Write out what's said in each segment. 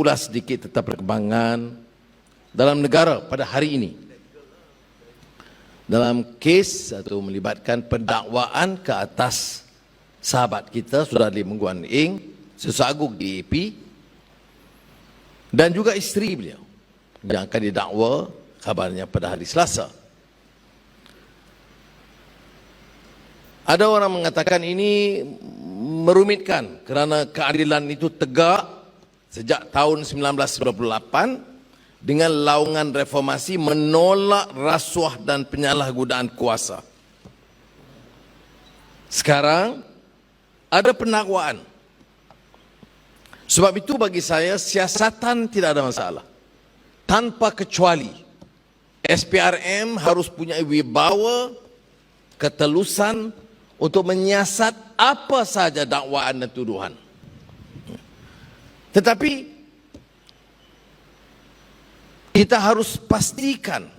ulas sedikit tentang perkembangan dalam negara pada hari ini. Dalam kes atau melibatkan pendakwaan ke atas sahabat kita Saudara Lim Guan Eng, sesagu DAP, dan juga isteri beliau yang akan didakwa kabarnya pada hari Selasa. Ada orang mengatakan ini merumitkan kerana keadilan itu tegak sejak tahun 1998 dengan laungan reformasi menolak rasuah dan penyalahgunaan kuasa. Sekarang ada pendakwaan. Sebab itu bagi saya siasatan tidak ada masalah. Tanpa kecuali SPRM harus punya wibawa, ketelusan untuk menyiasat apa saja dakwaan dan tuduhan. Tetapi kita harus pastikan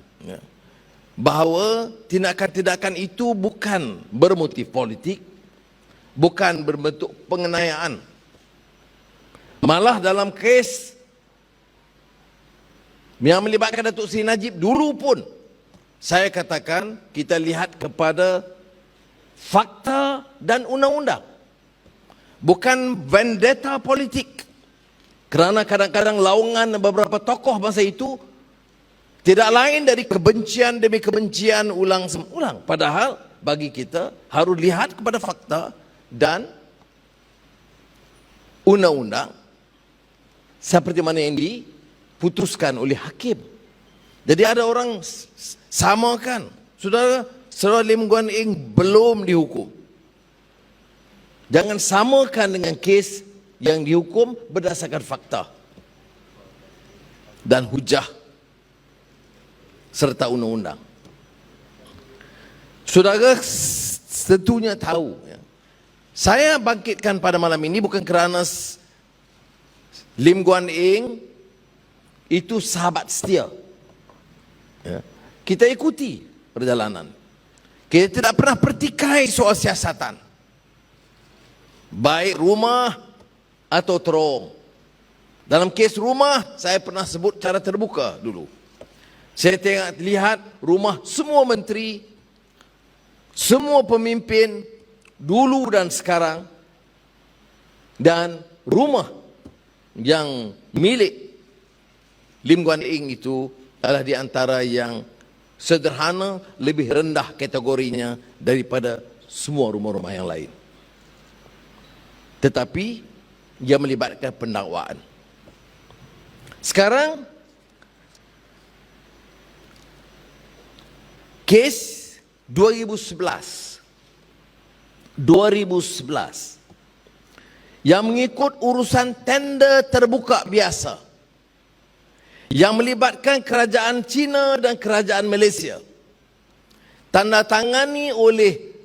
bahawa tindakan-tindakan itu bukan bermotif politik, bukan berbentuk penganiayaan. Malah dalam kes yang melibatkan Datuk Seri Najib dulu pun, saya katakan kita lihat kepada fakta dan undang-undang, bukan vendetta politik. Kerana kadang-kadang laungan beberapa tokoh masa itu tidak lain dari kebencian demi kebencian ulang. Padahal bagi kita harus lihat kepada fakta dan undang-undang seperti mana yang diputuskan oleh hakim. Jadi ada orang samakan, Saudara Lim Guan Eng belum dihukum. Jangan samakan dengan kes yang dihukum berdasarkan fakta dan hujah serta undang-undang. Saudara tentunya tahu, saya bangkitkan pada malam ini bukan kerana Lim Guan Eng itu sahabat setia. Kita ikuti perjalanan. Kita tidak pernah pertikai soal siasatan, baik rumah atau terong. Dalam kes rumah, saya pernah sebut cara terbuka dulu. Saya lihat rumah semua menteri, semua pemimpin dulu dan sekarang, dan rumah yang milik Lim Guan Eng itu adalah di antara yang sederhana, lebih rendah kategorinya daripada semua rumah-rumah yang lain. Tetapi dia melibatkan pendakwaan. Sekarang kes 2011 yang mengikut urusan tender terbuka biasa yang melibatkan kerajaan China dan kerajaan Malaysia, tanda tangani oleh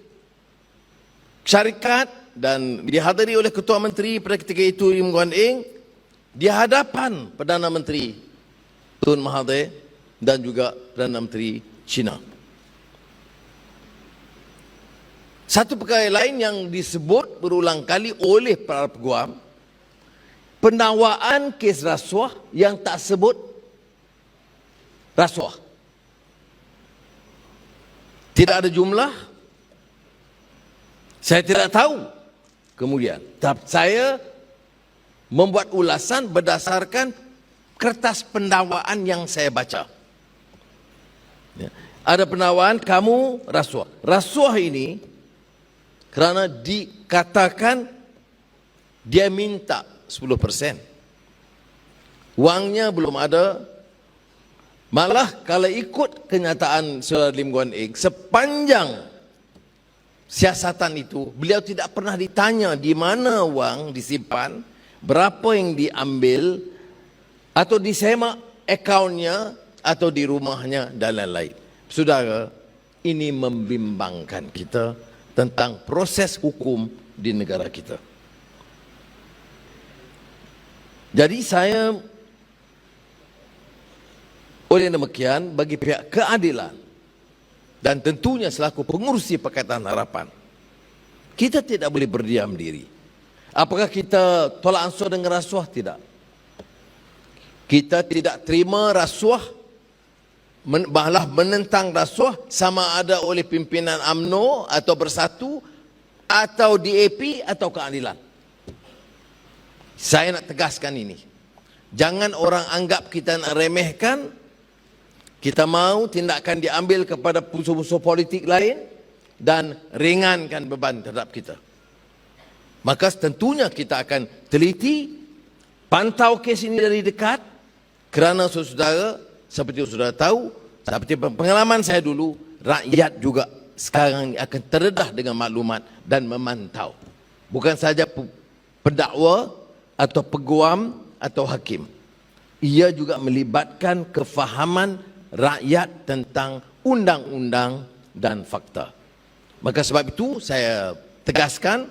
syarikat dan dihadiri oleh Ketua Menteri pada ketika itu Lim Guan Eng di hadapan Perdana Menteri Tun Mahathir dan juga Perdana Menteri China. Satu perkara lain yang disebut berulang kali oleh para peguam, pendakwaan kes rasuah yang tak sebut rasuah. Tidak ada jumlah, saya tidak tahu. Kemudian, saya membuat ulasan berdasarkan kertas pendakwaan yang saya baca. Ada pendakwaan kamu rasuah. Rasuah ini kerana dikatakan dia minta 10%. Wangnya belum ada. Malah kalau ikut kenyataan Saudara Lim Guan Eng, sepanjang siasatan itu, beliau tidak pernah ditanya di mana wang disimpan, berapa yang diambil, atau disemak akaunnya, atau di rumahnya, dan lain-lain. Saudara, ini membimbangkan kita tentang proses hukum di negara kita. Jadi saya, oleh demikian, bagi pihak keadilan, dan tentunya selaku pengurusi Pakatan Harapan, kita tidak boleh berdiam diri. Apakah kita tolak ansur dengan rasuah? Tidak. Kita tidak terima rasuah, malah menentang rasuah, sama ada oleh pimpinan UMNO atau Bersatu atau DAP atau Keadilan. Saya nak tegaskan ini. Jangan orang anggap kita nak remehkan. Kita mahu tindakan diambil kepada musuh-musuh politik lain dan ringankan beban terhadap kita. Maka tentunya kita akan teliti, pantau kes ini dari dekat, kerana saudara, seperti saudara tahu, seperti pengalaman saya dulu, rakyat juga sekarang akan terdedah dengan maklumat dan memantau. Bukan saja pendakwa atau peguam atau hakim. Ia juga melibatkan kefahaman rakyat tentang undang-undang dan fakta. Maka sebab itu saya tegaskan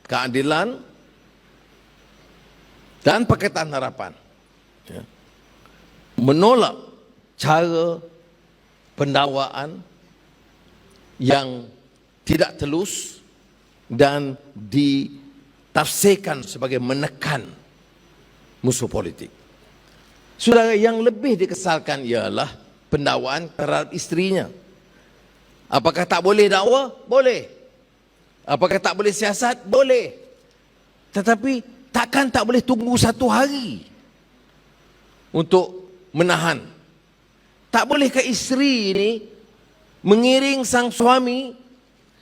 keadilan dan Pakatan Harapan menolak cara pendakwaan yang tidak telus dan ditafsirkan sebagai menekan musuh politik. Saudara, yang lebih dikesalkan ialah pendakwaan terhadap isterinya. Apakah tak boleh dakwa? Boleh. Apakah tak boleh siasat? Boleh. Tetapi takkan tak boleh tunggu 1 hari untuk menahan. Tak bolehkah isteri ini mengiring sang suami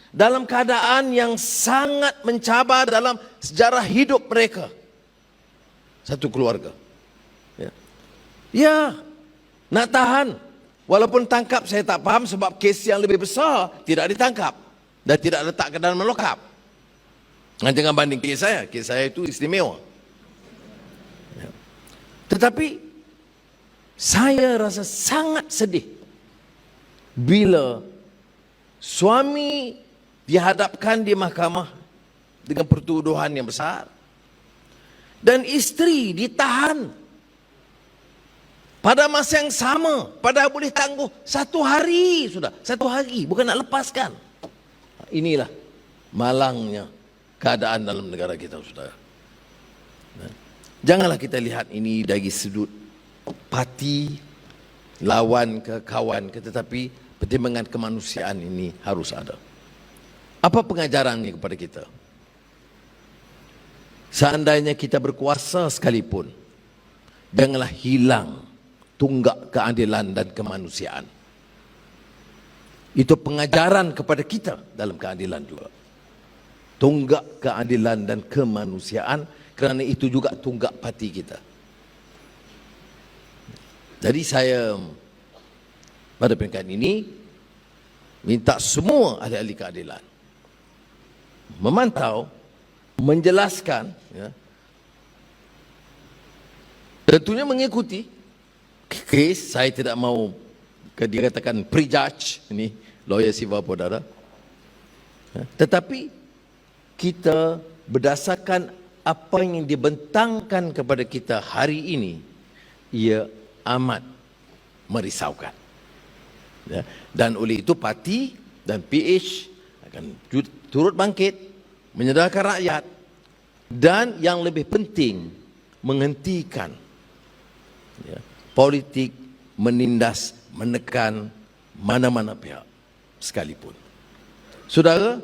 dalam keadaan yang sangat mencabar dalam sejarah hidup mereka, satu keluarga? Ya, nak tahan. Walaupun tangkap, saya tak faham sebab kes yang lebih besar tidak ditangkap dan tidak letak ke dalam lokap. Jangan banding kes saya itu istimewa. Tetapi saya rasa sangat sedih bila suami dihadapkan di mahkamah dengan pertuduhan yang besar dan isteri ditahan pada masa yang sama, padahal boleh tangguh 1 hari sudah. 1 hari, bukan nak lepaskan. Inilah malangnya keadaan dalam negara kita, saudara. Janganlah kita lihat ini dari sudut parti, lawan ke kawan ke, tetapi pertimbangan kemanusiaan ini harus ada. Apa pengajarannya kepada kita? Seandainya kita berkuasa sekalipun, janganlah hilang tunggak keadilan dan kemanusiaan. Itu pengajaran kepada kita dalam keadilan juga. Tunggak keadilan dan kemanusiaan, kerana itu juga tunggak parti kita. Jadi saya pada peringkat ini minta semua ahli-ahli keadilan memantau, menjelaskan, tentunya mengikuti kes. Saya tidak mau dikatakan prejudge, ini lawyer civil perdana, tetapi kita berdasarkan apa yang dibentangkan kepada kita hari ini, ia amat merisaukan. Dan oleh itu parti dan PH akan turut bangkit, menyedarkan rakyat, dan yang lebih penting menghentikan politik menindas, menekan mana-mana pihak sekalipun. Saudara,